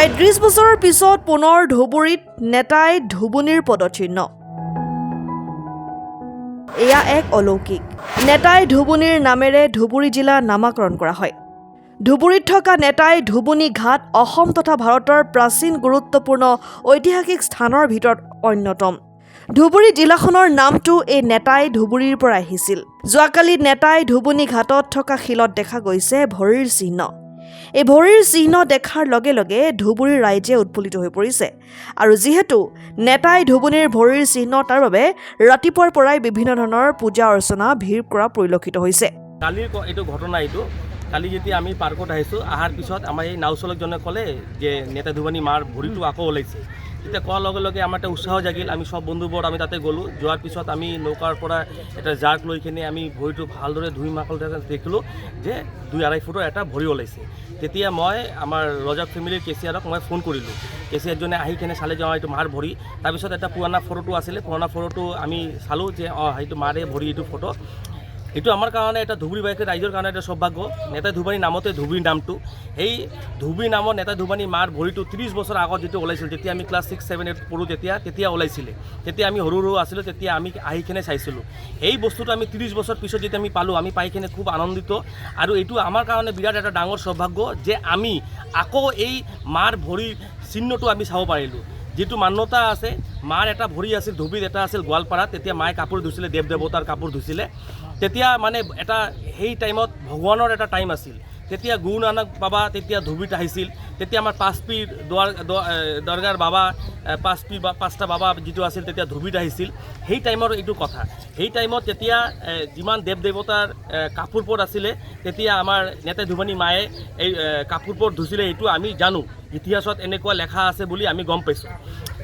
প্ৰায় 30 বছৰৰ পিছত পুনৰ ধুবুৰীত নেতাই ধুবুনীৰ পদচিহ্ন। এয়া এক অলৌকিক। নেতাই ধুবুনীৰ নামেৰে ধুবুৰী জিলা নামাকৰণ কৰা হয়। ধুবুৰীত থকা নেতাই ধুবুনী ঘাট অসম তথা ভাৰতৰ প্ৰাচীন গুৰুত্বপূৰ্ণ ঐতিহাসিক স্থানৰ ভিতৰত অন্যতম। ধুবুৰী জিলাখনৰ নামটো এই নেতাই ধুবুৰীৰ পৰা আহিছিল। যোৱাকালি নেতাই ধুবুনী ঘাটত থকা শিলত দেখা গৈছে ভৰিৰ চিহ্ন। এই ভৰিৰ চিহ্ন দেখাৰ লগে লগে ধুবুৰীৰ ৰাইজে উৎফুল্লিত হৈ পৰিছে। আৰু যিহেতু নেতাই ধুবুনীৰ ভৰিৰ চিহ্ন তাৰ বাবে ৰাতিপুৱাৰ পৰাই বিভিন্ন ধৰণৰ পূজা অৰ্চনা ভিৰ কৰা পৰিলক্ষিত হৈছে। কালিৰ এইটো ঘটনা কালি যেতিয়া আমি পাৰ্কত আহিছোঁ, অহাৰ পিছত আমাৰ এই নাও চালকজনে ক'লে যে নেতা ধুবুনী মাৰ ভৰিটো আকৌ ওলাইছে। তেতিয়া কোৱাৰ লগে লগে আমাৰ এটা উৎসাহ জাগিল। আমি সব বন্ধুবোৰ আমি তাতে গ'লোঁ। যোৱাৰ পিছত আমি নৌকাৰ পৰা এটা জাৰ্ক লৈ কিনে আমি ভৰিটো ভালদৰে ধুই মাকল দেখিলোঁ যে 2-2.5 ফুটৰ এটা ভৰি ওলাইছে। তেতিয়া মই আমাৰ ৰজক ফেমিলিৰ কেচিয়াৰক মই ফোন কৰিলোঁ। কেচিয়াৰজনে আহি কিনে চালে যে এইটো মাৰ ভৰি। তাৰপিছত এটা পুৰণা ফটোটো আছিলে, পুৰণা ফটোটো আমি চালোঁ যে সেইটো মাৰে ভৰি এইটো ফটো। এইটো আমাৰ কাৰণে এটা ধুবুৰীবাসী ৰাইজৰ কাৰণে এটা সৌভাগ্য। নেতা ধুবুনী নামতে ধুবুৰী নামটো, সেই ধুবুৰী নামত নেতা ধুবুনী মাৰ ভৰিটো 30 বছৰ আগত যেতিয়া ওলাইছিল, তেতিয়া আমি ক্লাছ 6, 7, 8 পঢ়োঁ, তেতিয়া ওলাইছিলে। তেতিয়া আমি সৰু আছিলোঁ, তেতিয়া আমি আহি কিনে চাইছিলোঁ। এই বস্তুটো আমি 30 বছৰ পিছত যেতিয়া আমি পালোঁ, আমি পাই কিনে খুব আনন্দিত। আৰু এইটো আমাৰ কাৰণে বিৰাট এটা ডাঙৰ সৌভাগ্য যে আমি আকৌ এই মাৰ ভৰিৰ চিহ্নটো আমি চাব পাৰিলোঁ। যিটো মান্যতা আছে, মাৰ এটা ভৰি আছিল ধুবুৰীত, এটা আছিল গোৱালপাৰাত। তেতিয়া মায়ে কাপোৰ ধুইছিলে, দেৱ দেৱতাৰ কাপোৰ ধুইছিলে। তেতিয়া মানে এটা সেই টাইমত ভগৱানৰ এটা টাইম আছিল। তেতিয়া গুৰু নানক বাবা তেতিয়া ধুবুৰীত আহিছিল। তেতিয়া আমাৰ 5 পীৰ দৰগাৰ বাবা 5টা বাবা যিটো আছিল তেতিয়া ধুবুৰীত আহিছিল। সেই টাইমৰ এইটো কথা। সেই টাইমত তেতিয়া যিমান দেৱ দেৱতাৰ কাপোৰবোৰ আছিলে, তেতিয়া আমাৰ নেতা ধুবুনী মায়ে এই কাপোৰবোৰ ধুইছিলে। এইটো আমি জানো, ইতিহাসত এনেকুৱা লেখা আছে বুলি আমি গম পাইছোঁ।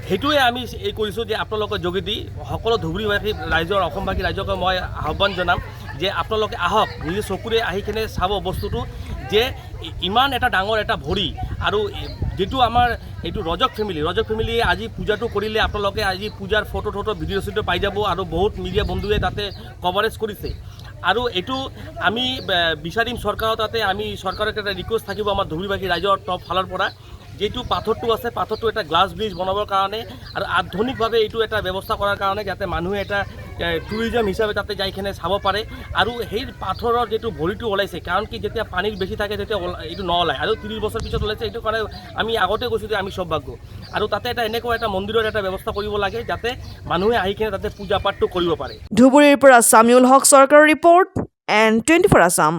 সেইটোৱে আমি এই কৰিছোঁ যে আপোনালোকৰ যোগেদি সকলো ধুবুৰীবাসী ৰাইজৰ, অসমবাসী ৰাইজক মই আহ্বান জনাম যে আপোনালোকে আহক, নিজে চকুৰে আহি কিনে চাব বস্তুটো যে ইমান এটা ডাঙৰ এটা ভৰি। আৰু যিটো আমাৰ এইটো ৰজক ফেমিলিয়ে আজি পূজাটো কৰিলে, আপোনালোকে আজি পূজাৰ ফটো ভিডিঅ' চিডিঅ' পাই যাব। আৰু বহুত মিডিয়া বন্ধুৱে তাতে কভাৰেজ কৰিছে। আৰু এইটো আমি বিচাৰিম চৰকাৰৰ তাতে, আমি চৰকাৰক এটা ৰিকুৱেষ্ট থাকিব আমাৰ ধুবুৰীবাসী ৰাইজৰ ফালৰ পৰা, যিটো পাথৰটো আছে, পাথৰটো এটা গ্লাছ ব্ৰিজ বনাবৰ কাৰণে আৰু আধুনিকভাৱে এইটো এটা ব্যৱস্থা কৰাৰ কাৰণে, যাতে মানুহে এটা টুৰিজম হিচাপে তাতে যাই কিনে চাব পাৰে। আৰু সেই পাথৰৰ যিটো ভৰিটো ওলাইছে, কাৰণ কি যেতিয়া পানীৰ বেছি থাকে তেতিয়া এইটো নোলায়। আৰু 30 বছৰ পিছত ওলাইছে, এইটো কাৰণে আমি আগতে কৈছোঁ যে আমি সৌভাগ্য। আৰু তাতে এনেকুৱা এটা মন্দিৰৰ এটা ব্যৱস্থা কৰিব লাগে, যাতে মানুহে আহি কিনে তাতে পূজা পাঠটো কৰিব পাৰে। ধুবুৰীৰ পৰা সামিউল হক চৰকাৰৰ ৰিপৰ্ট, N24 আছাম।